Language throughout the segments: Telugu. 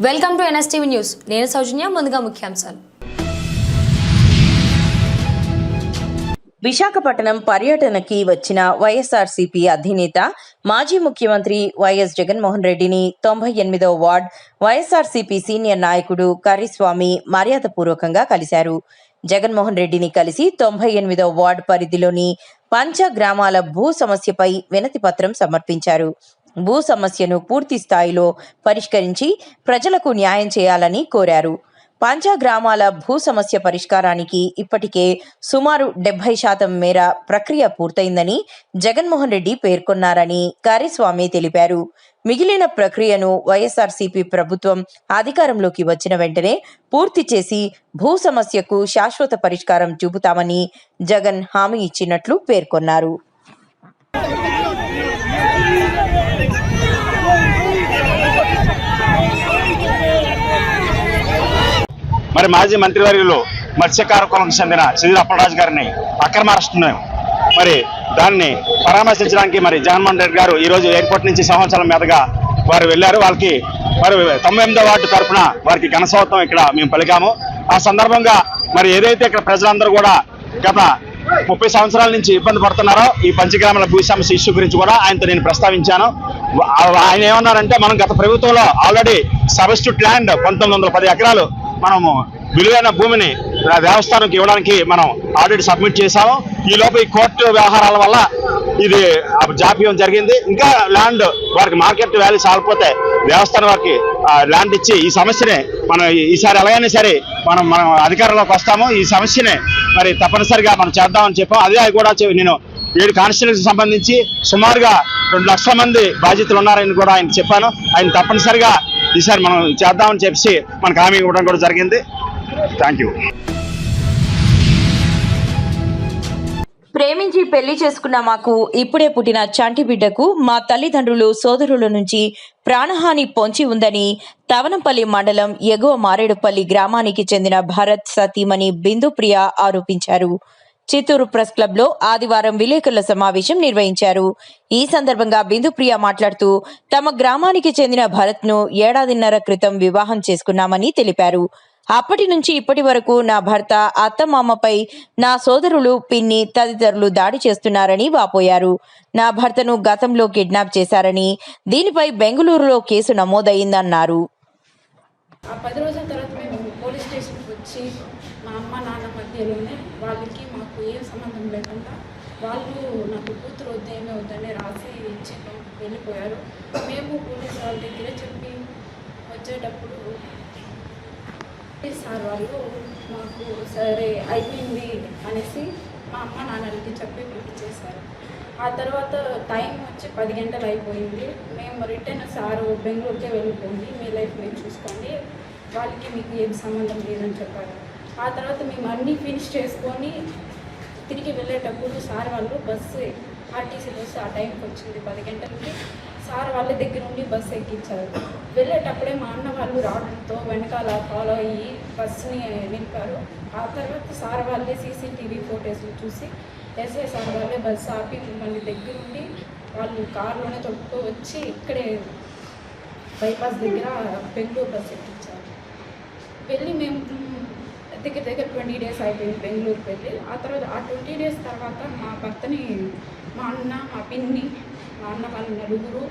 Welcome to NSTV news. నేను సౌజన్య. ముందుగా ముఖ్యాంశాలు. విశాఖపట్నం పర్యటనకి వచ్చిన వైఎస్ఆర్సీపీ అధినేత మాజీ ముఖ్యమంత్రి వైఎస్ జగన్మోహన్ రెడ్డిని 98వ వార్డ్ వైఎస్ఆర్సీపీ సీనియర్ నాయకుడు కర్రీస్వామి మర్యాదపూర్వకంగా కలిశారు. జగన్మోహన్ రెడ్డిని కలిసి 98వ వార్డు పరిధిలోని పంచ గ్రామాల భూ సమస్యపై వినతి పత్రం సమర్పించారు. భూ సమస్యను పూర్తి స్థాయిలో పరిష్కరించి ప్రజలకు న్యాయం చేయాలని కోరారు. పంచ గ్రామాల భూ సమస్య పరిష్కారానికి ఇప్పటికే సుమారు 70% మేర ప్రక్రియ పూర్తయిందని జగన్మోహన్ రెడ్డి పేర్కొన్నారని కర్రీస్వామి తెలిపారు. మిగిలిన ప్రక్రియను వైఎస్ఆర్సీపీ ప్రభుత్వం అధికారంలోకి వచ్చిన వెంటనే పూర్తి చేసి భూ సమస్యకు శాశ్వత పరిష్కారం చూపుతామని జగన్ హామీ ఇచ్చినట్లు పేర్కొన్నారు. మరి మాజీ మంత్రివర్యులు మత్స్యకార కులంకు చెందిన సిద్దిల అప్పలరాజు గారిని అక్రమ అరెస్టును మరి దాన్ని పరామర్శించడానికి మరి జగన్మోహన్ రెడ్డి గారు ఈరోజు ఎయిర్పోర్ట్ నుంచి సింహాచలం మీదుగా వారు వెళ్ళారు. వాళ్ళకి మరి 98వ వార్డు తరఫున వారికి ఘనస్వాగతం ఇక్కడ మేము పలికాము. ఆ సందర్భంగా మరి ఏదైతే ఇక్కడ ప్రజలందరూ కూడా గత 30 సంవత్సరాల నుంచి ఇబ్బంది పడుతున్నారో ఈ పంచగ్రామాల భూ సమస్య ఇష్యూ గురించి కూడా ఆయనతో నేను ప్రస్తావించాను. ఆయన ఏమన్నారంటే, మనం గత ప్రభుత్వంలో ఆల్రెడీ సబ్స్టిట్యూట్ ల్యాండ్ 1910 ఎకరాలు మనము విలువైన భూమిని దేవస్థానంకి ఇవ్వడానికి మనం ఆల్రెడీ సబ్మిట్ చేశాము. ఈలోపు ఈ కోర్టు వ్యవహారాల వల్ల ఇది జాప్యం జరిగింది. ఇంకా ల్యాండ్ వారికి మార్కెట్ వాల్యూ సాలిపోతే దేవస్థానం వారికి ల్యాండ్ ఇచ్చి ఈ సమస్యని మనం ఈసారి ఎలాగైనా సరే మనం అధికారంలోకి వస్తాము. ఈ సమస్యని మరి తప్పనిసరిగా మనం చేద్దామని చెప్పాం. అదే కూడా నేను 7 కాన్స్టిట్యూన్సీకి సంబంధించి సుమారుగా 2 లక్షల మంది బాధితులు ఉన్నారని కూడా ఆయన చెప్పాను. ఆయన తప్పనిసరిగా ఈసారి మనం చేద్దామని చెప్పి మనకు హామీ ఇవ్వడం కూడా జరిగింది. Thank you. ప్రేమించి పెళ్లి చేసుకున్న మాకు ఇప్పుడే పుట్టిన చంటి బిడ్డకు మా తల్లిదండ్రులు సోదరుల నుంచి ప్రాణహాని పొంచి ఉందని తవనంపల్లి మండలం ఎగువ మారేడుపల్లి గ్రామానికి చెందిన భరత్ సతీమణి బిందుప్రియ ఆరోపించారు. చిత్తూరు ప్రెస్ క్లబ్ లో ఆదివారం విలేకరుల సమావేశం నిర్వహించారు. ఈ సందర్భంగా బిందుప్రియ మాట్లాడుతూ తమ గ్రామానికి చెందిన భరత్ ను 1.5 ఏళ్ల క్రితం వివాహం చేసుకున్నామని తెలిపారు. అప్పటి నుంచి ఇప్పటి వరకు నా భర్త, అత్తమామపై నా సోదరులు, పిన్ని తదితరులు దాడి చేస్తున్నారని వాపోయారు. నా భర్తను గతంలో కిడ్నాప్ చేశారని, దీనిపై బెంగళూరులో కేసు నమోదైందన్నారు. 10 రోజుల తర్వాత మేము పోలీస్ స్టేషన్కి వచ్చి మా అమ్మ నాన్న మధ్యలోనే వాళ్ళకి మాకు ఏం సంబంధం లేకుండా వాళ్ళు నాకు కూతురు వద్దు ఏమీ వద్దని రాసి ఇచ్చి వెళ్ళిపోయారు. మేము పోలీస్ వాళ్ళ దగ్గర చెప్పి వచ్చేటప్పుడు సార్ వాళ్ళు మాకు సరే అయిపోయింది అనేసి మా అమ్మ నాన్నలకి చెప్పి పిలిపించేశారు. ఆ తర్వాత టైం వచ్చి 10 గంటలు అయిపోయింది. మేము రిటర్న్ సారు బెంగళూరుకే వెళ్ళిపోయింది, మీ లైఫ్ మీరు చూసుకోండి, వాళ్ళకి మీకు ఏం సంబంధం లేదని చెప్పారు. ఆ తర్వాత మేము అన్నీ ఫినిష్ చేసుకొని తిరిగి వెళ్ళేటప్పుడు సార్ వాళ్ళు బస్సు ఆర్టీసీ బస్సు ఆ టైంకి వచ్చింది 10 గంటలకి. సార్ వాళ్ళ దగ్గర నుండి బస్సు ఎక్కించారు. వెళ్ళేటప్పుడే మా అన్న వాళ్ళు రావడంతో వెనకాల ఫాలో అయ్యి బస్సుని నింపారు. ఆ తర్వాత సార్ వాళ్ళే సీసీటీవీ ఫోటోస్లు చూసి ఎస్ఐ సార్ వాళ్ళే బస్సు ఆపి మళ్ళీ దగ్గరుండి వాళ్ళు కారులోనే తొక్కుతూ వచ్చి ఇక్కడే బైపాస్ దగ్గర బెంగళూరు బస్సు ఎక్కించారు. వెళ్ళి మేము దగ్గర 20 డేస్ అయిపోయింది బెంగళూరుకి వెళ్ళి. ఆ తర్వాత ఆ 20 డేస్ తర్వాత మా భర్తని మా అన్న, మా పిన్ని, మా అన్న వాళ్ళు 4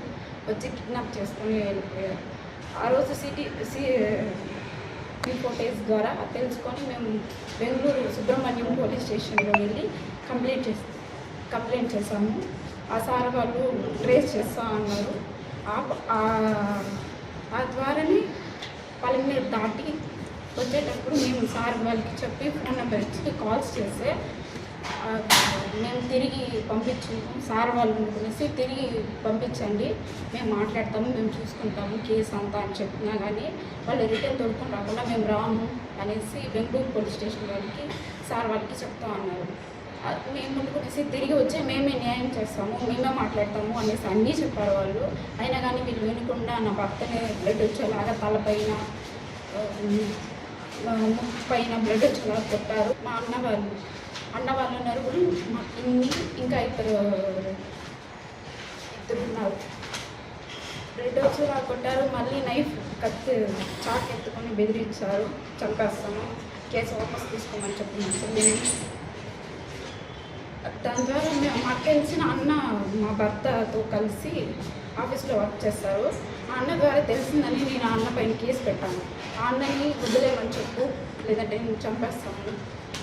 వచ్చి కిడ్నాప్ చేసుకొని వెళ్ళిపోయారు. ఆ రోజు ఫోటేజ్ ద్వారా తెలుసుకొని మేము బెంగళూరు సుబ్రహ్మణ్యం పోలీస్ స్టేషన్లో వెళ్ళి కంప్లైంట్ చేశాము. ఆ సార్ వాళ్ళు ట్రేస్ చేస్తా అన్నారు. ఆ ద్వారానే పల్లె దాటి వచ్చేటప్పుడు మేము సార్ వాళ్ళకి చెప్పి ఫోన్ నెంబర్ ఇచ్చి కాల్స్ చేస్తే మేము తిరిగి పంపించాము. సార్ వాళ్ళు అనేసి తిరిగి పంపించండి, మేము మాట్లాడతాము, మేము చూసుకుంటాము కేసు అంతా అని చెప్పినా కానీ వాళ్ళు రిటర్న్ దొరుకుని రాకుండా మేము రాము అనేసి బెంగళూరు పోలీస్ స్టేషన్ వాళ్ళకి సార్ వాళ్ళకి చెప్తా అన్నారు. మేము ముందుకునేసి తిరిగి వచ్చి మేమే న్యాయం చేస్తాము, మేమే మాట్లాడతాము అనేసి అన్నీ చెప్పారు వాళ్ళు. అయినా కానీ వీళ్ళు వినకుండా నా భర్తనే బ్లడ్ వచ్చేలాగా తలపైన పైన బ్లడ్ వచ్చేలాగా కొట్టారు. మా అన్న వాళ్ళు నలుగురు, మా పిన్ని, ఇంకా ఇద్దరు ఉన్నారు. బ్లడ్ వచ్చేలా కొట్టారు. మళ్ళీ నైఫ్ కత్తి చాక్ ఎత్తుకొని బెదిరించారు, చంపేస్తాను, కేసు వాపస్ తీసుకోమని చెప్పినాను సార్. నేను దాని ద్వారా మాకు తెలిసిన అన్న మా భర్తతో కలిసి ఆఫీస్లో వర్క్ చేస్తారు. ఆ అన్న ద్వారా తెలిసిందని నేను ఆ అన్న పైన కేసు పెట్టాను. ఆ అన్నని వదిలేమని చెప్పు, లేదంటే నేను చంపేస్తాను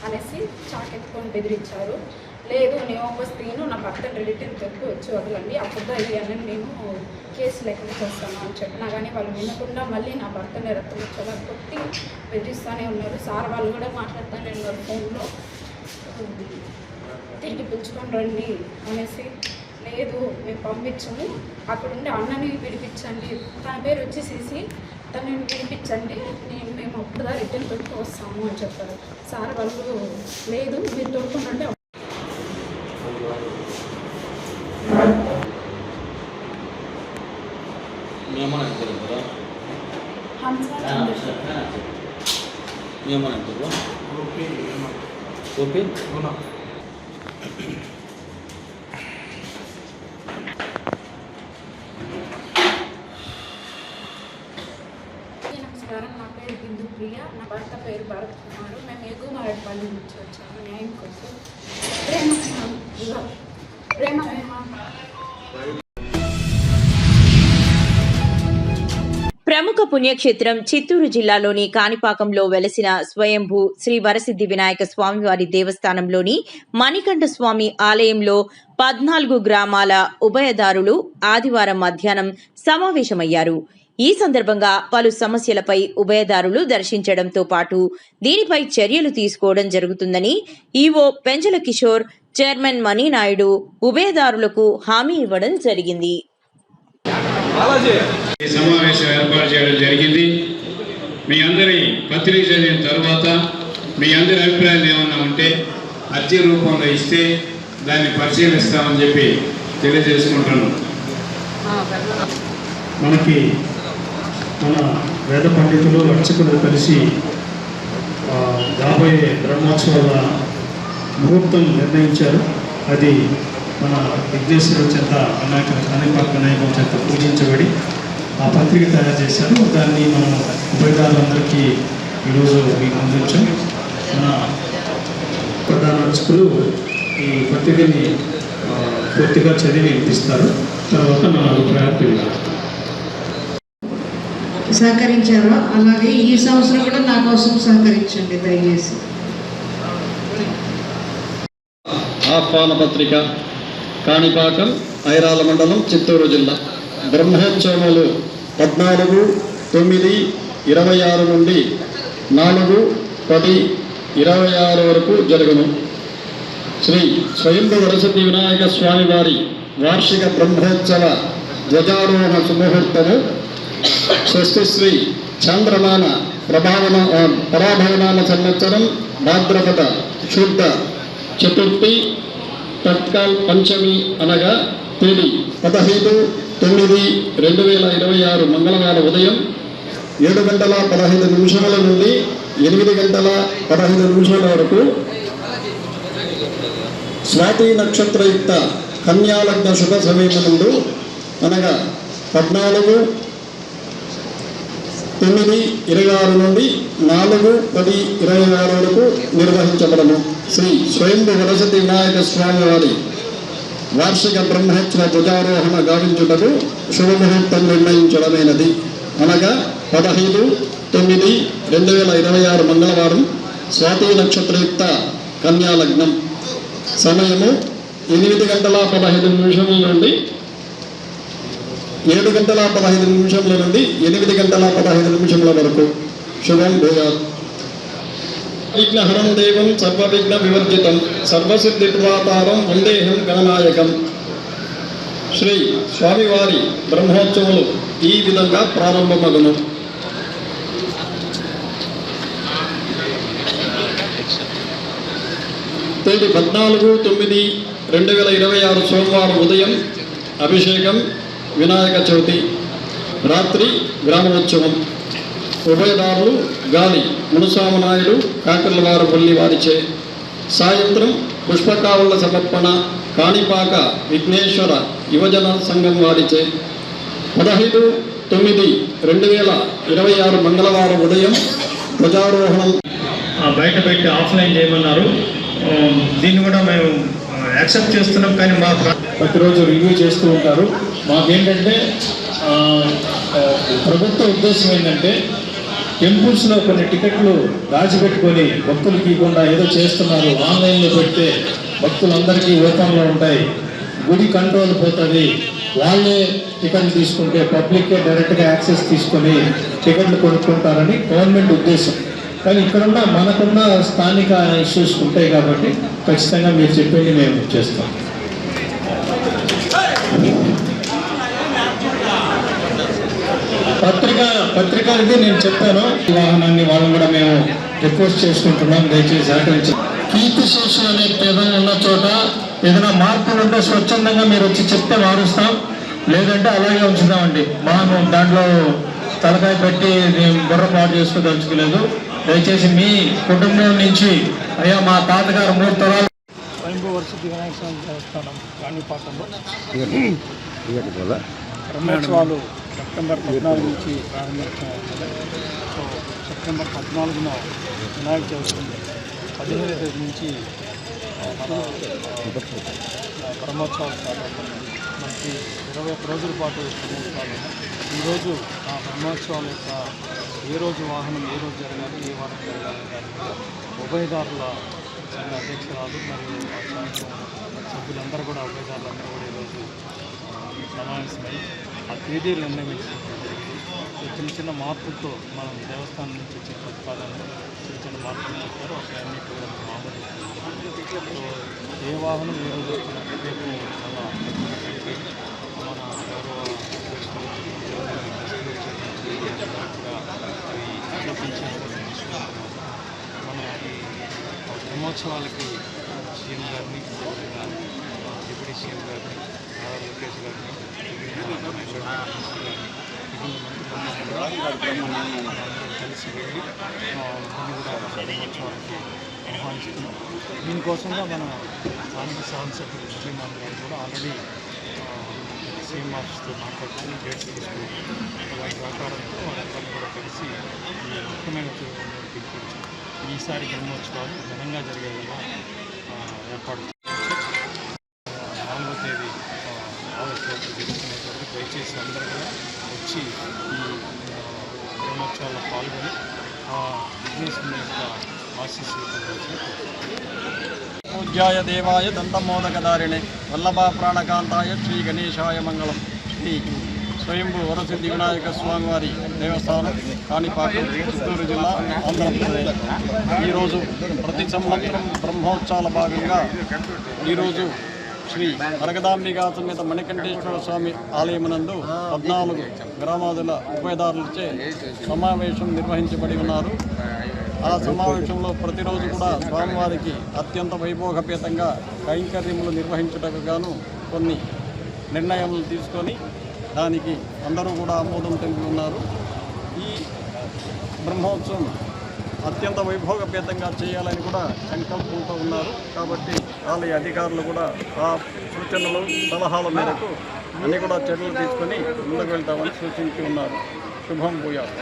అనేసి చాకెత్తుకొని బెదిరించారు. లేదు, నేను వాపస్ తీను, నా భర్త రిలేటివ్ చెప్పి వచ్చి వదలండి, అప్పుడు ఈ అన్నని నేను కేసు లేకుండా చేస్తాను అని చెప్పినా కానీ వాళ్ళు వినకుండా మళ్ళీ నా భర్తని రక్తం వచ్చేలా కొట్టి బెదిరిస్తూనే ఉన్నారు. సార్ వాళ్ళు కూడా మాట్లాడుతూనే ఉన్నారు ఫోన్లో, తిరిగి పిలుచుకొని రండి అనేసి. లేదు, మేము పంపించము, అక్కడుండి అన్నని విడిపించండి, తన పేరు వచ్చేసేసి తనని విడిపించండి, మేము అప్పుడు రిటర్న్ పెట్టుకు వస్తాము అని చెప్పారు. సార్ వాళ్ళు లేదు, మీరు తోడుకొని రండి. నమస్కారం, నా పేరు బిందు ప్రియ, నా భర్త పేరు భరత్ కుమార్. మేము ఎగుమారెడ్డిపల్లి నుంచి వచ్చాము న్యాయం కోసం. ప్రేమ ప్రముఖ పుణ్యక్షేత్రం చిత్తూరు జిల్లాలోని కాణిపాకంలో వెలసిన స్వయంభూ శ్రీ వరసిద్ధి వినాయక స్వామివారి దేవస్థానంలోని మణికంఠ స్వామి ఆలయంలో 14 గ్రామాల ఉభయదారులు ఆదివారం మధ్యాహ్నం సమావేశమయ్యారు. ఈ సందర్భంగా పలు సమస్యలపై ఉభయదారులు దర్శించడంతో పాటు దీనిపై చర్యలు తీసుకోవడం జరుగుతుందని ఈవో పెంచల కిషోర్, చైర్మన్ మణినాయుడు ఉభయదారులకు హామీ ఇవ్వడం జరిగింది. ఈ సమావేశం ఏర్పాటు చేయడం జరిగింది. మీ అందరి పత్రిక చదివిన తర్వాత మీ అందరి అభిప్రాయాలు ఏమన్నా ఉంటే అర్జీ రూపంలో ఇస్తే దాన్ని పరిశీలిస్తామని చెప్పి తెలియజేసుకుంటాను. మనకి మన వేద పండితులు అర్చకులు కలిసి రాబోయే బ్రహ్మోత్సవాల ముహూర్తం నిర్ణయించారు. అది మన విఘ్నేశ్వరుడు చేత కాణిపాక వినాయకుల చేత పూజించబడి ఆ పత్రిక తయారు చేశారు. దాన్ని మనం ఉభయదారులందరికీ ఈరోజు మీకు అందించాం. మన ప్రధాన అర్చకులు ఈ పత్రికని పూర్తిగా చదివి వినిపిస్తారు. తర్వాత మన అభిప్రాయాలు తెలియజేస్తారు. సహకరించారో అలాగే ఈ సంవత్సరం కూడా నా కోసం సహకరించండి దయచేసి. ఆహ్వాన పత్రిక కాణిపాకం, ఐరాల మండలం, చిత్తూరు జిల్లా. బ్రహ్మోత్సవములు 14/9/26 నుండి 4/10/26 వరకు జరుగును. శ్రీ స్వయంభూ వరసిద్ధి వినాయక స్వామి వారి వార్షిక బ్రహ్మోత్సవ ధ్వజారోహణ సుముహూర్తము స్వస్తిశ్రీ చంద్రమాన పరాభవనామ సంవత్సరం భాద్రపద శుద్ధ చతుర్థి తత్కాల్ పంచమి అనగా తేదీ 15/9/2026 మంగళవారం ఉదయం 7:15 నుండి 8:15 వరకు స్వాతి నక్షత్రయుక్త కన్యాలగ్న శుభ సమయమునందు అనగా 14/9/26 నుండి 4/10/26 వరకు నిర్వహించబడను. శ్రీ స్వయంభూ వరసిద్ధి వినాయక స్వామి వారి వార్షిక బ్రహ్మోత్సవ ధ్వజారోహణ గావించుటకు శుభముహూర్తం నిర్ణయించడమైనది. అనగా 15/9/2026 మంగళవారం స్వాతి నక్షత్రయుక్త కన్యాలగ్నం. సమయము 8:15 నుండి 7:15 నుండి 8:15 వరకు. శుభం భూయాత్. విఘ్నహరం దేవం సర్వవిఘ్న వివర్జితం సర్వసిద్ధిప్రదాతారం వందేహం గణనాయకం. శ్రీ స్వామివారి బ్రహ్మోత్సవాలు ఈ విధంగా ప్రారంభమగును. తేదీ 14/9/2026 సోమవారం ఉదయం అభిషేకం, వినాయక చవితి, రాత్రి గ్రామోత్సవం. ఉభయదారులు గాలి మునుసామనాయుడు, కాకర్లవారపల్లి వారిచే. సాయంత్రం పుష్పకావుల సమర్పణ కాణిపాక విఘ్నేశ్వర యువజన సంఘం వారిచే. 9/2026 మంగళవారం ఉదయం ధ్వజారోహణం బయట పెట్టి ఆఫ్లైన్ చేయమన్నారు. దీన్ని కూడా మేము యాక్సెప్ట్ చేస్తున్నాం, కానీ మా ప్రతిరోజు రివ్యూ చేస్తూ ఉంటారు. మాకేంటంటే ప్రభుత్వ ఉద్దేశం ఏంటంటే టెంపుల్స్లో కొన్ని టికెట్లు దాచిపెట్టుకొని భక్తులకి ఇవ్వకుండా ఏదో చేస్తున్నారు. ఆన్లైన్లో పెడితే భక్తులందరికీ ఓపెన్లో ఉంటాయి, గుడి కంట్రోల్ పోతుంది, వాళ్ళే టికెట్లు తీసుకుంటే పబ్లిక్కే డైరెక్ట్గా యాక్సెస్ తీసుకొని టికెట్లు కొనుక్కుంటారని గవర్నమెంట్ ఉద్దేశం. కానీ ఇక్కడున్న మనకున్న స్థానిక ఇష్యూస్ ఉంటాయి కాబట్టి ఖచ్చితంగా మీరు చెప్పింది మేము చేస్తాం. పత్రికలది నేను చెప్పాను. ఈ వాహనాన్ని వాళ్ళని కూడా మేము రిక్వెస్ట్ చేసుకుంటున్నాం, దయచేసి సహకరించి. కీర్తిశేషులు అనే పదం ఉన్న చోట ఏదైనా మార్పులు ఉంటే స్వచ్ఛందంగా మీరు వచ్చి చెప్తే మారుస్తాం, లేదంటే అలాగే ఉంచుతామండి. మనం దాంట్లో తలకాయ పెట్టి బుర్రపాటు చేసుకోదలుచుకోలేదు. దయచేసి మీ కుటుంబం నుంచి అయ్యా మా తాతగారు 3 తరాలు స్వయంభూ వరసిద్ధి వినాయక స్వామి దేవస్థానం కాణిపాకంలో బ్రహ్మోత్సవాలు సెప్టెంబర్ 14 నుంచి ప్రారంభించారు. సో సెప్టెంబర్ 14న వినాయక చవితి, 15వ తేదీ నుంచి మన బ్రహ్మోత్సవాలు స్టార్ట్ అవుతుంది. మనకి 21 రోజుల పాటు బ్రహ్మోత్సవాలు. ఈరోజు ఆ బ్రహ్మోత్సవాల యొక్క ఏ రోజు వాహనం ఏ రోజు జరగాలి, ఏ వారం జరగాలి దాని మీద ఉభయదారుల సంఘ అధ్యక్షురాలు మరియు ఆ సంఘం సభ్యులందరూ కూడా ఉభయదారులందరూ కూడా ఈరోజు సమావేశమై ఆ తేదీలు నిర్ణయించుకోవడం జరిగింది. చిన్న చిన్న మార్పులతో మనం దేవస్థానం నుంచి వచ్చే ప్రతిపాదనలు చిన్న మార్పులు చెప్పారు. అన్నీ కూడా మామూలు. సో ఏ వాహనం ఏ రోజు వస్తున్నట్టు రేపు చాలా మన గౌరవ మన బ్రహ్మోత్సవాలకి సీఎం గారిని, డిప్యూటీ సీఎం గారిని, నారా లోకేష్ గారిని, కలిసి వెళ్ళి దాన్ని కూడా బ్రహ్మోత్సవాలకి ఆహ్వానిస్తున్నాం. దీనికోసంగా మన స్థానిక శాసనసభ్యులు మురళీమోహన్ గారు కూడా ఆల్రెడీ సీఎం ఆఫీస్తో మాట్లాడుతూ డేట్స్ తీసుకుని వారి సహకారంతో వాళ్ళందరూ కూడా కలిసి ఈ ముఖ్యమైన పిలిపించి ఈసారి బ్రహ్మోత్సవాలు ఘనంగా జరిగే విధంగా ఏర్పాటు 4వ తేదీ ఆగస్టు జరుగుతున్నటువంటి దయచేసి అందరూ కూడా వచ్చి ఈ బ్రహ్మోత్సవాల్లో పాల్గొని ఆ విఘ్నేశ్వరుని యొక్క ఆశీస్సులు పొందవలసిన పూజ్యాయ దేవాయ దంతమోదకదారిణే వల్లభా ప్రాణకాంతాయ శ్రీ గణేశాయ మంగళం. శ్రీ స్వయంభూ వరసిద్ధి వినాయక స్వామివారి దేవస్థానం కాణిపాకం, చిత్తూరు జిల్లా, ఆంధ్రప్రదేశ్. ఈరోజు ప్రతి సంవత్సరం బ్రహ్మోత్సవాల భాగంగా ఈరోజు శ్రీ వరగదాంబికా సమేత మణికంఠేశ్వర స్వామి ఆలయమునందు 14 గ్రామాదుల ఉభయదారులచే సమావేశం నిర్వహించబడి ఉన్నారు. ఆ సమావేశంలో ప్రతిరోజు కూడా స్వామివారికి అత్యంత వైభోగపేతంగా కైంకర్యములు నిర్వహించుటకు గాను కొన్ని నిర్ణయములు తీసుకొని దానికి అందరూ కూడా ఆమోదం తెలిపి ఉన్నారు. ఈ బ్రహ్మోత్సవం అత్యంత వైభోగపేతంగా చేయాలని కూడా సంకల్పంతో ఉన్నారు. కాబట్టి ఆలయ అధికారులు కూడా ఆ సూచనలు సలహాల మేరకు అన్నీ కూడా చర్యలు తీసుకొని ముందుకు వెళ్తామని సూచించి ఉన్నారు. శుభం భూయాత్.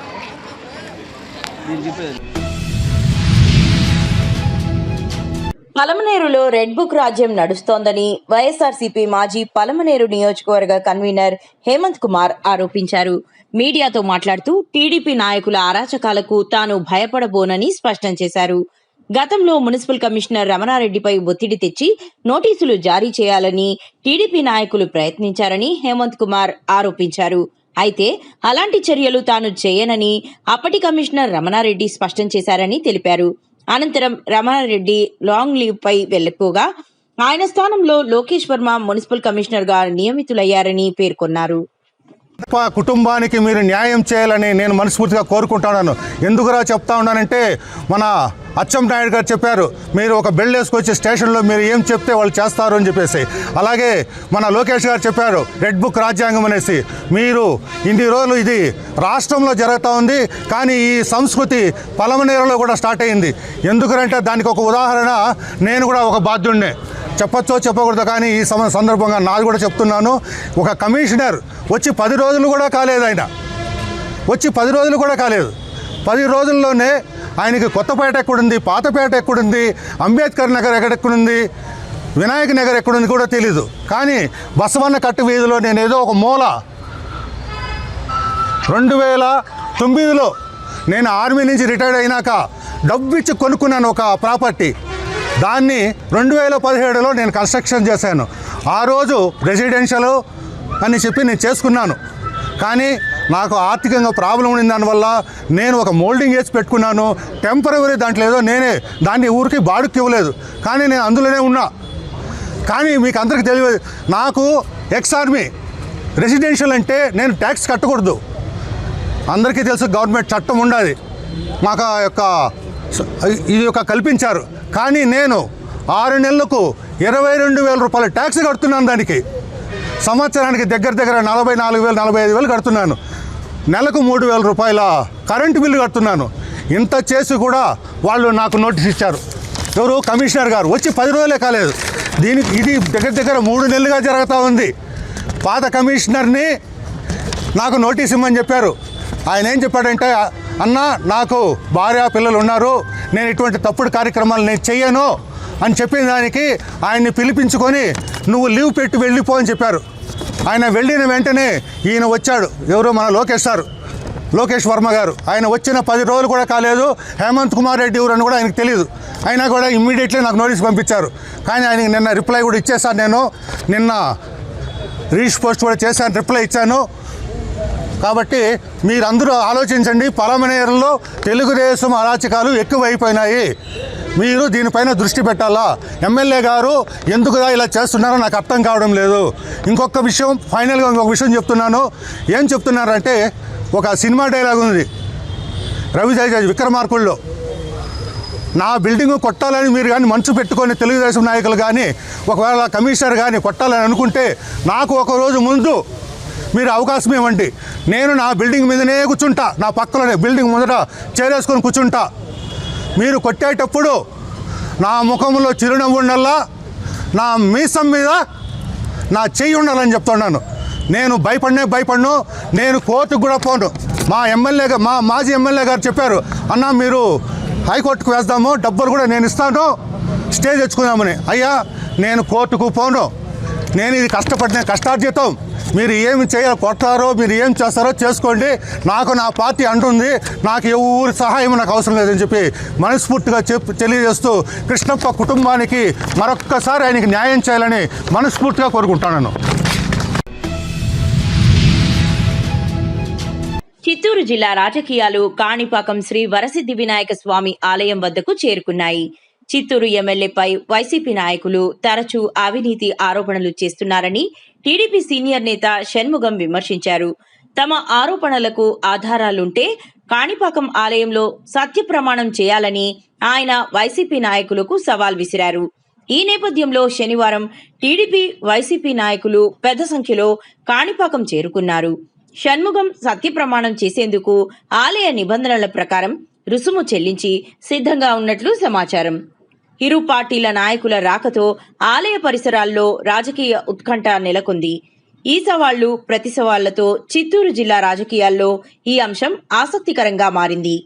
పలమనేరులో రెడ్ బుక్ రాజ్యం నడుస్తోందని వైఎస్ఆర్సీపీ మాజీ పలమనేరు నియోజకవర్గ కన్వీనర్ హేమంత్ కుమార్ ఆరోపించారు. మీడియాతో మాట్లాడుతూ టీడీపీ నాయకుల అరాచకాలకు తాను భయపడబోనని స్పష్టం చేశారు. గతంలో మున్సిపల్ కమిషనర్ రమణారెడ్డిపై ఒత్తిడి తెచ్చి నోటీసులు జారీ చేయాలని టీడీపీ నాయకులు ప్రయత్నించారని హేమంత్ కుమార్ ఆరోపించారు. అయితే అలాంటి చర్యలు తాను చేయనని అప్పటి కమిషనర్ రమణారెడ్డి స్పష్టం చేశారని తెలిపారు. అనంతరం రమణారెడ్డి లాంగ్ లీవ్ పై వెళ్లిపోగా ఆయన స్థానంలో లోకేష్ వర్మ మున్సిపల్ కమిషనర్ గా నియమితులయ్యారని పేర్కొన్నారు. కుటుంబానికి మీరు న్యాయం చేయాలని నేను మనస్ఫూర్తిగా కోరుకుంటున్నాను. ఎందుకురా చెప్తా ఉన్నానంటే మన అచ్చం నాయుడు గారు చెప్పారు, మీరు ఒక బెల్ట్ వేసుకొచ్చి స్టేషన్లో మీరు ఏం చెప్తే వాళ్ళు చేస్తారు అని చెప్పేసి. అలాగే మన లోకేష్ గారు చెప్పారు రెడ్ బుక్ రాజ్యాంగం అనేసి. మీరు ఇన్ని రోజులు ఇది రాష్ట్రంలో జరుగుతూ ఉంది, కానీ ఈ సంస్కృతి పలమనేరులో కూడా స్టార్ట్ అయింది. ఎందుకంటే దానికి ఒక ఉదాహరణ నేను కూడా ఒక బాధ్యుడినే. చెప్పచ్చో చెప్పకూడదు, కానీ ఈ సందర్భంగా నాది కూడా చెప్తున్నాను. ఒక కమిషనర్ వచ్చి 10 రోజులు కూడా కాలేదు ఆయన వచ్చి 10 రోజులు కూడా కాలేదు. 10 రోజుల్లోనే ఆయనకి కొత్తపేట ఎక్కడుంది, పాతపేట ఎక్కడుంది, అంబేద్కర్ నగర్ ఎక్కడెక్కడుంది, వినాయక నగర్ ఎక్కడుంది కూడా తెలీదు. కానీ బసవన్న కట్టు వీధిలో నేను ఏదో ఒక మూల 2009లో నేను ఆర్మీ నుంచి రిటైర్డ్ అయినాక డబ్బు ఇచ్చి కొనుక్కున్నాను ఒక ప్రాపర్టీ. దాన్ని 2017లో నేను కన్స్ట్రక్షన్ చేశాను. ఆ రోజు రెసిడెన్షియల్ అని చెప్పి నేను చేసుకున్నాను. కానీ నాకు ఆర్థికంగా ప్రాబ్లం ఉండిన దానివల్ల నేను ఒక మోల్డింగ్ వేసి పెట్టుకున్నాను. టెంపరవరీ దాంట్లో ఏదో నేనే దాన్ని ఊరికి బాడుక్కి ఇవ్వలేదు. కానీ నేను అందులోనే ఉన్నా. కానీ మీకు అందరికీ తెలియదు, నాకు ఎక్స్ ఆర్మీ రెసిడెన్షియల్ అంటే నేను ట్యాక్స్ కట్టకూడదు. అందరికీ తెలుసు, గవర్నమెంట్ చట్టం ఉండాలి, మాకు ఇది కల్పించారు. కానీ నేను 6 నెలలకు 22,000 రూపాయల ట్యాక్స్ కడుతున్నాను. దానికి సంవత్సరానికి దగ్గర 44,000 45,000 కడుతున్నాను. నెలకు 3,000 రూపాయల కరెంటు బిల్లు కడుతున్నాను. ఇంత చేసి కూడా వాళ్ళు నాకు నోటీస్ ఇచ్చారు. ఎవరు? కమిషనర్ గారు. వచ్చి 10 రోజులే కాలేదు. ఇది దగ్గర 3 నెలలుగా జరుగుతూ ఉంది. పాత కమిషనర్ని నాకు నోటీస్ ఇమ్మని చెప్పారు. ఆయన ఏం చెప్పాడంటే, అన్న నాకు భార్య పిల్లలు ఉన్నారు, నేను ఇటువంటి తప్పుడు కార్యక్రమాలు నేను చెయ్యను అని చెప్పిన దానికి ఆయన్ని పిలిపించుకొని నువ్వు లీవ్ పెట్టి వెళ్ళిపో అని చెప్పారు. ఆయన వెళ్ళిన వెంటనే ఈయన వచ్చాడు. ఎవరు? మన లోకేష్ వర్మ గారు. ఆయన వచ్చిన 10 రోజులు కూడా కాలేదు. హేమంత్ కుమార్ రెడ్డి ఎవరని కూడా ఆయనకు తెలియదు. అయినా కూడా ఇమ్మీడియట్లీ నాకు నోటీస్ పంపించారు. కానీ ఆయనకి నిన్న రిప్లై కూడా ఇచ్చేసాను. నేను నిన్న రీచ్ పోస్ట్ కూడా చేశాను, రిప్లై ఇచ్చాను. కాబట్టి మీరందరూ ఆలోచించండి. పలమనేరులో తెలుగుదేశం అరాచకాలు ఎక్కువైపోయినాయి. మీరు దీనిపైన దృష్టి పెట్టాలా. ఎమ్మెల్యే గారు ఎందుకు ఇలా చేస్తున్నారో నాకు అర్థం కావడం లేదు. ఇంకొక విషయం, ఫైనల్గా ఇంకొక విషయం చెప్తున్నాను. ఏం చెప్తున్నారంటే, ఒక సినిమా డైలాగ్ ఉంది రవితేజ విక్రమార్కుల్లో, నా బిల్డింగ్ కొట్టాలని మీరు కానీ మనసు పెట్టుకొని తెలుగుదేశం నాయకులు కానీ ఒకవేళ కమిషనర్ కానీ కొట్టాలని అనుకుంటే నాకు ఒకరోజు ముందు మీరు అవకాశం ఇవ్వండి. నేను నా బిల్డింగ్ మీదనే కూర్చుంటా, నా పక్కలోనే బిల్డింగ్ ముందర చేరేసుకొని కూర్చుంటా. మీరు కొట్టేటప్పుడు నా ముఖంలో చిరునవ్వు ఉండాలా, నా మీసం మీద నా చెయ్యి ఉండాలని చెప్తున్నాను. నేను భయపడను. నేను కోర్టుకు కూడా పోను. మా మాజీ ఎమ్మెల్యే గారు చెప్పారు, అన్న మీరు హైకోర్టుకు వేద్దాము, డబ్బులు కూడా నేను ఇస్తాను, స్టే తెచ్చుకుందామని. అయ్యా నేను కోర్టుకు పోను. నేను ఇది కష్టార్జితం. మీరు ఏమి చేయాలి, కొట్టారో మీరు ఏం చేస్తారో చేసుకోండి. నాకు నా పార్టీ అంటుంది, నాకు ఎవరి సహాయం నాకు అవసరం లేదని చెప్పి మనస్ఫూర్తిగా తెలియజేస్తూ కృష్ణప్ప కుటుంబానికి మరొక్కసారి ఆయనకి న్యాయం చేయాలని మనస్ఫూర్తిగా కోరుకుంటున్నాను. చిత్తూరు జిల్లా రాజకీయాలు కాణిపాకం శ్రీ వరసిద్ధి వినాయక స్వామి ఆలయం వద్దకు చేరుకున్నాయి. చిత్తూరు ఎమ్మెల్యేపై వైసీపీ నాయకులు తరచూ అవినీతి ఆరోపణలు చేస్తున్నారని టీడీపీ సీనియర్ నేత షణ్ముగం విమర్శించారు. తమ ఆరోపణలకు ఆధారాలుంటే కాణిపాకం ఆలయంలో సత్యప్రమాణం చేయాలని ఆయన వైసీపీ నాయకులకు సవాల్ విసిరారు. ఈ నేపథ్యంలో శనివారం టీడీపీ వైసీపీ నాయకులు పెద్ద సంఖ్యలో కాణిపాకం చేరుకున్నారు. షణ్ముగం సత్యప్రమాణం చేసేందుకు ఆలయ నిబంధనల ప్రకారం రుసుము చెల్లించి సిద్ధంగా ఉన్నట్లు సమాచారం. ఇరు పార్టీల నాయకుల రాకతో ఆలయ పరిసరాల్లో రాజకీయ ఉత్కంఠ నెలకొంది. ఈ సవాళ్లు ప్రతి సవాళ్లతో చిత్తూరు జిల్లా రాజకీయాల్లో ఈ అంశం ఆసక్తికరంగా మారింది.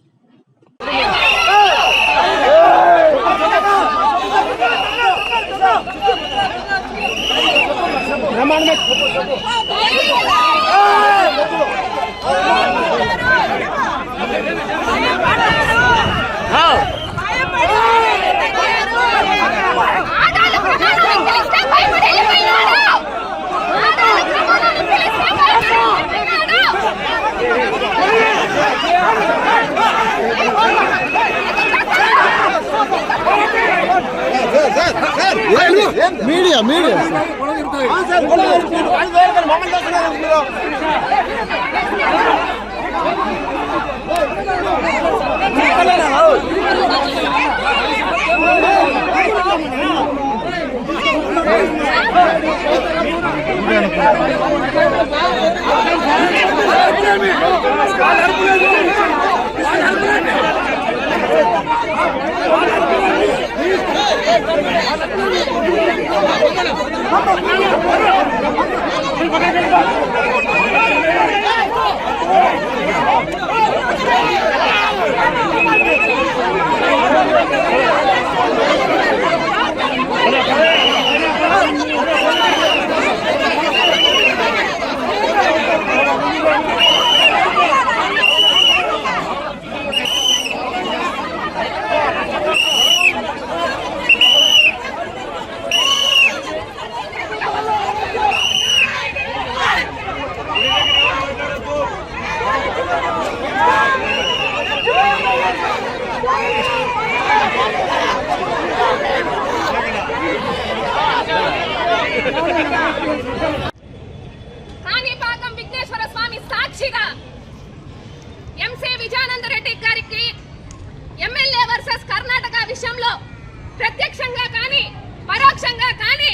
మీడియా కాణిపాకం విఘ్నేశ్వర స్వామి సాక్షిగా ఎంసీ విజయానంద రెడ్డి గారికి ఎమ్మెల్యే వర్సెస్ కర్ణాటక విషయంలో ప్రత్యక్షంగా కానీ పరోక్షంగా కానీ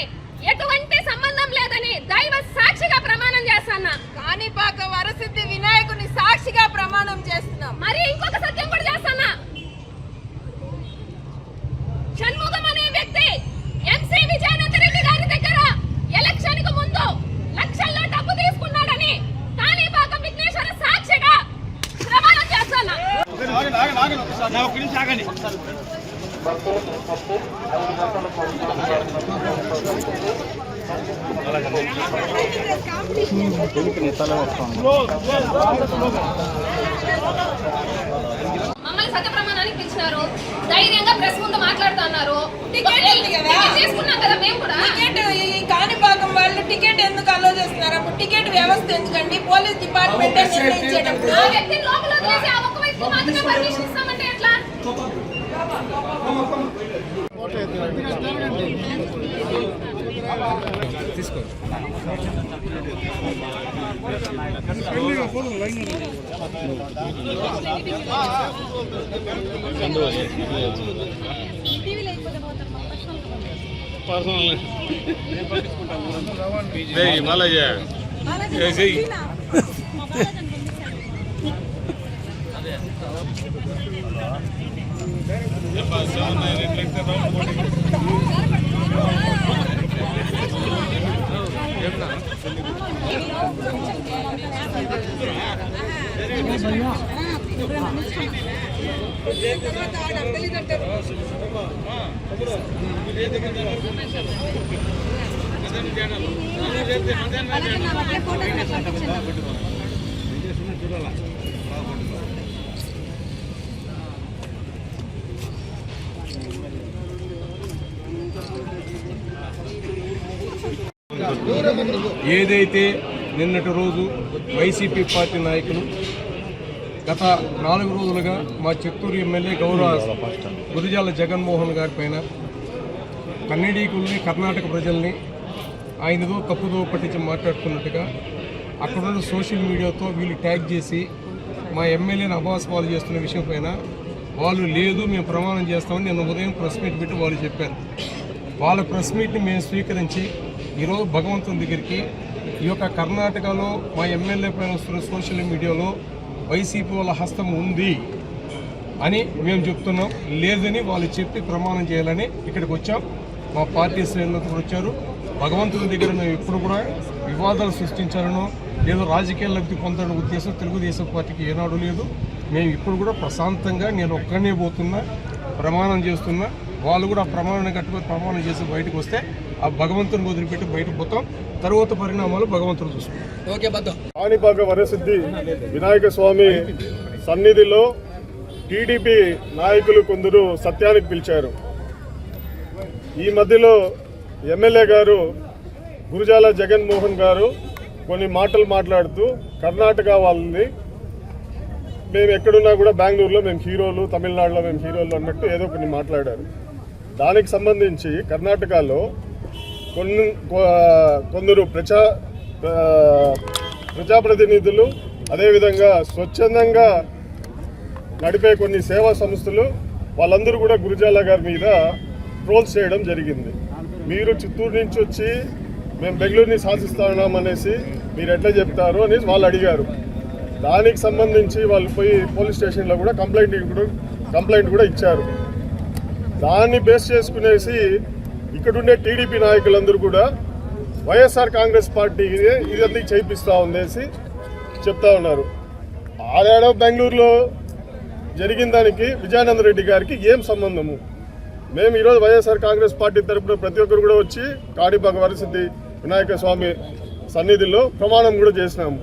ఎటువంటి సంబంధం లేదని దైవ సాక్షిగా ప్రమాణం చేస్తున్నా. కాణిపాక వరసిద్ధి వినాయకుని సాక్షిగా ప్రమాణం చేస్తున్నాం. మరి ఇంకొక సత్యం కూడా చేస్తున్నా. షణ్ముఖం అనే వ్యక్తి ఎంసీ విజయానంద రెడ్డి గారి దగ్గర ఎలక్షన్ కు ముందు లక్షల్లో డబ్బు తీసుకున్నాడని కాణిపాకం విఘ్నేశ్వర సాక్షిగా ప్రమాణం చేస్తున్నా. మమ్మల్ని సత్య ప్రమాణానికి పిలిచినారు. ధైర్యంగా ప్రెస్ ముందు మాట్లాడుతున్నారు. చేసుకున్నాం కదా మేము కూడా. టికెట్ ఈ కాణిపాకం వాళ్ళు టికెట్ ఎందుకు అలో చేస్తున్నారు? అప్పుడు టికెట్ వ్యవస్థ ఎందుకండి? పోలీస్ డిపార్ట్మెంట్ నిర్ణయించేటప్పుడు ఆ వ్యక్తిని లోపల వదిలేసి ఆ ఒక్క వ్యక్తికి మాత్రమే పర్మిషన్ ఇస్తామంటే ఎట్లా? ఏదైతే నిన్నటి రోజు వైసీపీ పార్టీ నాయకులు గత 4 రోజులుగా మా చిత్తూరు ఎమ్మెల్యే గౌరవ గురిజాల జగన్మోహన్ గారి పైన కన్నడీకుల్ని కర్ణాటక ప్రజల్ని ఆయనదో తప్పుదో పట్టించి మాట్లాడుతున్నట్టుగా అక్కడున్న సోషల్ మీడియాతో వీళ్ళు ట్యాగ్ చేసి మా ఎమ్మెల్యేని అభాస్పాలు చేస్తున్న విషయం పైన వాళ్ళు లేదు మేము ప్రమాణం చేస్తామని నిన్న ఉదయం ప్రెస్ మీట్ పెట్టి వాళ్ళు చెప్పారు. వాళ్ళ ప్రెస్ మీట్ని మేము స్వీకరించి ఈరోజు భగవంతుని దగ్గరికి ఈ యొక్క కర్ణాటకలో మా ఎమ్మెల్యే పైన వస్తున్న సోషల్ మీడియాలో వైసీపీ వాళ్ళ హస్తం ఉంది అని మేము చెప్తున్నాం. లేదని వాళ్ళు చెప్పి ప్రమాణం చేయాలని ఇక్కడికి వచ్చాం. మా పార్టీ శ్రేణులతో వచ్చారు. భగవంతుని దగ్గర మేము ఎప్పుడు కూడా వివాదాలు సృష్టించాలనో లేదో రాజకీయ లబ్ధి పొందాలనే ఉద్దేశం తెలుగుదేశం పార్టీకి ఏనాడు లేదు. మేము ఇప్పుడు కూడా ప్రశాంతంగా నేను ఒక్కనే పోతున్నా, ప్రమాణం చేస్తున్నా. వాళ్ళు కూడా ప్రమాణాన్ని కట్టుకొని ప్రమాణం చేసి బయటకు వస్తే ఆ భగవంతుని వదిలిపెట్టి బయటకు పోతాం. తర్వాత పరిణామాలు భగవంతుడు చూసుకుంటాం. కాణిపాక వరసిద్ధి వినాయక స్వామి సన్నిధిలో టీడీపీ నాయకులు కొందరు సత్యానికి పిలిచారు. ఈ మధ్యలో ఎమ్మెల్యే గారు గురిజాల జగన్మోహన్ గారు కొన్ని మాటలు మాట్లాడుతూ కర్ణాటక వాళ్ళని మేము ఎక్కడున్నా కూడా బెంగళూరులో మేము హీరోలు, తమిళనాడులో మేము హీరోలు అన్నట్టు ఏదో కొన్ని మాట్లాడారు. దానికి సంబంధించి కర్ణాటకలో కొందరు ప్రజాప్రతినిధులు అదేవిధంగా స్వచ్ఛందంగా నడిపే కొన్ని సేవా సంస్థలు వాళ్ళందరూ కూడా గురిజాల గారి మీద ట్రోల్స్ చేయడం జరిగింది. మీరు చిత్తూరు నుంచి వచ్చి మేము బెంగళూరుని శాసిస్తున్నాం అనేసి మీరు ఎట్లా చెప్తారు అనేసి వాళ్ళు అడిగారు. దానికి సంబంధించి వాళ్ళు పోయి పోలీస్ స్టేషన్లో కూడా కంప్లైంట్ కూడా ఇచ్చారు. దాన్ని బేస్ చేసుకునేసి ఇక్కడుండే టీడీపీ నాయకులందరూ కూడా వైఎస్ఆర్ కాంగ్రెస్ పార్టీకి ఇదంతా చేయిస్తా ఉందేసి చెప్తా ఉన్నారు. ఆడాడో బెంగళూరులో జరిగిన దానికి విజయానంద రెడ్డి గారికి ఏం సంబంధము? మేము ఈరోజు వైఎస్ఆర్ కాంగ్రెస్ పార్టీ తరఫున ప్రతి ఒక్కరు కూడా వచ్చి కాణిపాక వరసిద్ధి వినాయక స్వామి సన్నిధిలో ప్రమాణం కూడా చేసినాము.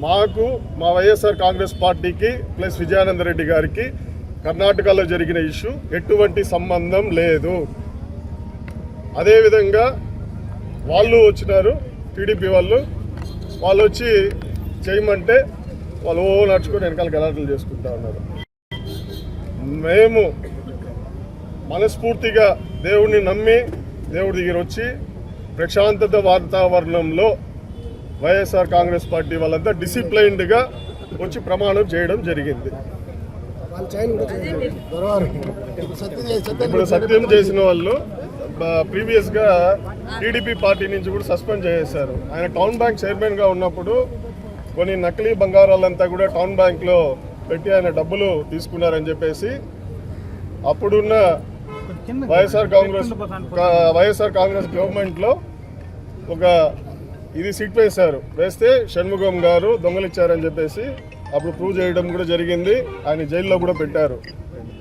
మాకు మా వైఎస్ఆర్ కాంగ్రెస్ పార్టీకి ప్లస్ విజయానంద రెడ్డి గారికి కర్ణాటకలో జరిగిన ఇష్యూ ఎటువంటి సంబంధం లేదు. అదేవిధంగా వాళ్ళు వచ్చినారు, టీడీపీ వాళ్ళు వచ్చి చేయమంటే వాళ్ళు నడుచుకొని వెనకాల గలాటలు చేసుకుంటా ఉన్నారు. మేము మనస్ఫూర్తిగా దేవుడిని నమ్మి దేవుడి దగ్గర వచ్చి ప్రశాంతత వాతావరణంలో వైఎస్ఆర్ కాంగ్రెస్ పార్టీ వాళ్ళంతా డిసిప్లైన్డ్గా వచ్చి ప్రమాణం చేయడం జరిగింది. ఇప్పుడు సత్యం చేసిన వాళ్ళు ప్రీవియస్గా టీడీపీ పార్టీ నుంచి కూడా సస్పెండ్ చేశారు. ఆయన టౌన్ బ్యాంక్ చైర్మన్గా ఉన్నప్పుడు కొన్ని నకిలీ బంగారాలంతా కూడా టౌన్ బ్యాంక్లో పెట్టి ఆయన డబ్బులు తీసుకున్నారని చెప్పేసి అప్పుడున్న వైఎస్ఆర్ కాంగ్రెస్ గవర్నమెంట్లో ఒక ఇది సిట్ వేస్తే షణ్ముగం గారు దొంగలిచ్చారని చెప్పేసి అప్పుడు ప్రూవ్ చేయడం కూడా జరిగింది. ఆయన జైల్లో కూడా పెట్టారు.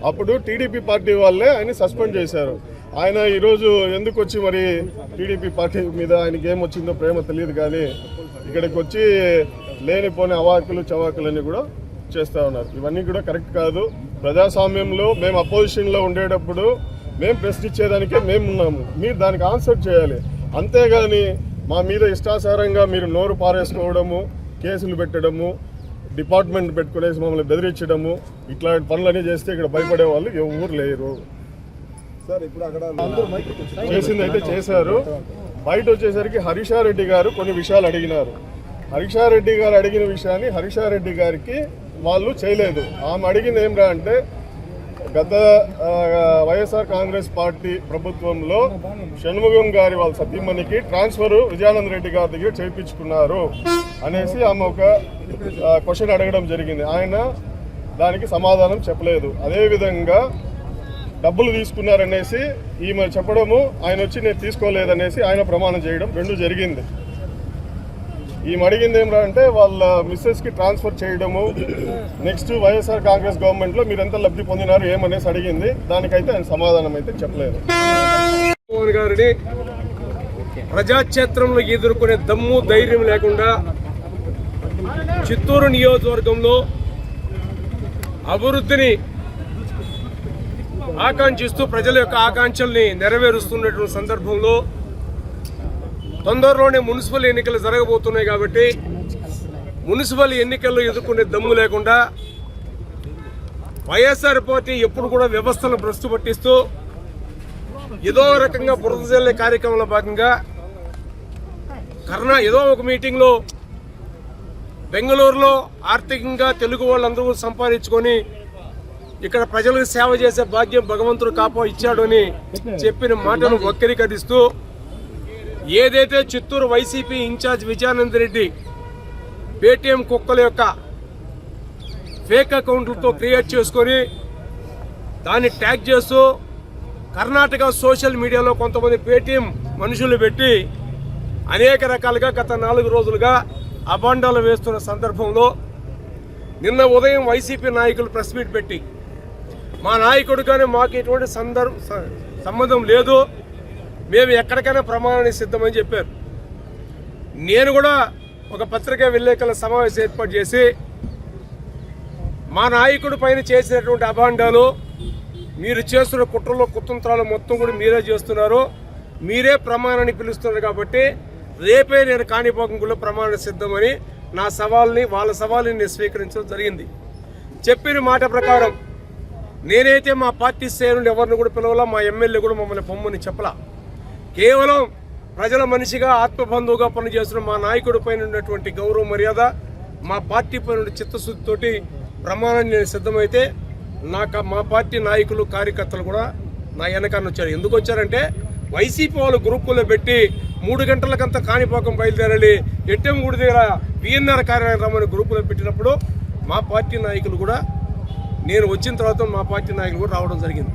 అప్పుడు టీడీపీ పార్టీ వాళ్ళే ఆయన సస్పెండ్ చేశారు. ఆయన ఈరోజు ఎందుకు వచ్చి మరి టీడీపీ పార్టీ మీద ఆయనకి ఏమొచ్చిందో ప్రేమ తెలియదు, కానీ ఇక్కడికి వచ్చి లేనిపోని అవాకులు చవాకులన్నీ కూడా చేస్తూ ఉన్నారు. ఇవన్నీ కూడా కరెక్ట్ కాదు. ప్రజాస్వామ్యంలో మేము అపోజిషన్లో ఉండేటప్పుడు మేము ప్రశ్నించేదానికే మేము ఉన్నాము. మీరు దానికి ఆన్సర్ చేయాలి. అంతేగాని మా మీద ఇష్టాసారంగా మీరు నోరు పారేసుకోవడము, కేసులు పెట్టడము, డిపార్ట్మెంట్ పెట్టుకునేసి మమ్మల్ని బెదిరించడము, ఇట్లాంటి పనులన్నీ చేస్తే ఇక్కడ భయపడే వాళ్ళు ఎవరు లేరు. చేసింది అయితే చేశారు. బయట వచ్చేసరికి హరీషారెడ్డి గారు కొన్ని విషయాలు అడిగినారు. హరీషారెడ్డి గారు అడిగిన విషయాన్ని హరీషారెడ్డి గారికి వాళ్ళు చేయలేదు. ఆమె అడిగింది ఏమిరా అంటే, గత వైఎస్ఆర్ కాంగ్రెస్ పార్టీ ప్రభుత్వంలో షణ్ముగం గారి వాళ్ళ సతీమణికి ట్రాన్స్ఫర్ విజయానంద రెడ్డి గారి దగ్గర చేయించుకున్నారు అనేసి ఆమె ఒక క్వశ్చన్ అడగడం జరిగింది. ఆయన దానికి సమాధానం చెప్పలేదు. అదేవిధంగా డబ్బులు తీసుకున్నారనేసి ఈమె చెప్పడము, ఆయన వచ్చి నేను తీసుకోలేదనేసి ఆయన ప్రమాణం చేయడం రెండు జరిగింది. ఈమె అడిగింది ఏమిరా అంటే వాళ్ళ మిస్సెస్కి ట్రాన్స్ఫర్ చేయడము, నెక్స్ట్ వైఎస్ఆర్ కాంగ్రెస్ గవర్నమెంట్లో మీరు ఎంత లబ్ధి పొందినారు ఏమనేసి అడిగింది. దానికైతే ఆయన సమాధానం అయితే చెప్పలేదు. మోహన్ గారిని ప్రజాక్షేత్రంలో ఎదుర్కొనే దమ్ము ధైర్యం లేకుండా చిత్తూరు నియోజకవర్గంలో అభివృద్ధిని ఆకాంక్షిస్తూ ప్రజల యొక్క ఆకాంక్షల్ని నెరవేరుస్తున్నటువంటి సందర్భంలో తొందరలోనే మున్సిపల్ ఎన్నికలు జరగబోతున్నాయి కాబట్టి మున్సిపల్ ఎన్నికల్లో ఎదుర్కొనే దమ్ము లేకుండా వైఎస్ఆర్ పార్టీ ఎప్పుడు కూడా వ్యవస్థను భ్రష్టు పట్టిస్తూ ఏదో రకంగా బురద జల్లే కార్యక్రమంలో భాగంగా ఏదో ఒక మీటింగ్లో బెంగళూరులో ఆర్థికంగా తెలుగు వాళ్ళందరూ సంపాదించుకొని ఇక్కడ ప్రజలకు సేవ చేసే భాగ్యం భగవంతుడు ఇచ్చాడు అని చెప్పిన మాటను వక్రీకరిస్తూ ఏదైతే చిత్తూరు వైసీపీ ఇన్ఛార్జ్ విజయానంద రెడ్డి పేటీఎం కుక్కల యొక్క ఫేక్ అకౌంట్లతో క్రియేట్ చేసుకొని దాన్ని ట్యాగ్ చేస్తూ కర్ణాటక సోషల్ మీడియాలో కొంతమంది పేటీఎం మనుషులు పెట్టి అనేక రకాలుగా గత 4 రోజులుగా అబాండాలు వేస్తున్న సందర్భంలో నిన్న ఉదయం వైసీపీ నాయకులు ప్రెస్ మీట్ పెట్టి మా నాయకుడు కానీ మాకు ఎటువంటి సంబంధం లేదు, మేము ఎక్కడికైనా ప్రమాణానికి సిద్ధమని చెప్పారు. నేను కూడా ఒక పత్రికా విలేకరుల సమావేశం ఏర్పాటు చేసి మా నాయకుడి పైన చేసినటువంటి అభాండాలు, మీరు చేస్తున్న కుట్రలో కుతంత్రాలు మొత్తం కూడా మీరే చేస్తున్నారు, మీరే ప్రమాణాన్ని పిలుస్తున్నారు కాబట్టి రేపే నేను కాణిపాకంలో ప్రమాణ సిద్ధమని వాళ్ళ సవాల్ని నేను స్వీకరించడం జరిగింది. చెప్పిన మాట ప్రకారం నేనైతే మా పార్టీ శ్రేణులు ఎవరిని కూడా పిలవాలా, మా ఎమ్మెల్యే కూడా మమ్మల్ని పొమ్మని చెప్పలా. కేవలం ప్రజల మనిషిగా ఆత్మబంధువుగా పనిచేస్తున్న మా నాయకుడి పైన ఉన్నటువంటి గౌరవ మర్యాద, మా పార్టీ పైన చిత్తశుద్ధితోటి ప్రమాణాన్ని నేను సిద్ధమైతే మా పార్టీ నాయకులు కార్యకర్తలు కూడా నా వెనకాన్ని వచ్చారు. ఎందుకు వచ్చారంటే వైసీపీ వాళ్ళు గ్రూపుల్లో పెట్టి 3 గంటలకంతా కాణిపాకం బయలుదేరాలి, ఎట్టెంగూడి దగ్గర విఎన్ఆర్ కార్యాలయం రమ్మని గ్రూపులో పెట్టినప్పుడు మా పార్టీ నాయకులు కూడా నేను వచ్చిన తర్వాత మా పార్టీ నాయకులు కూడా రావడం జరిగింది.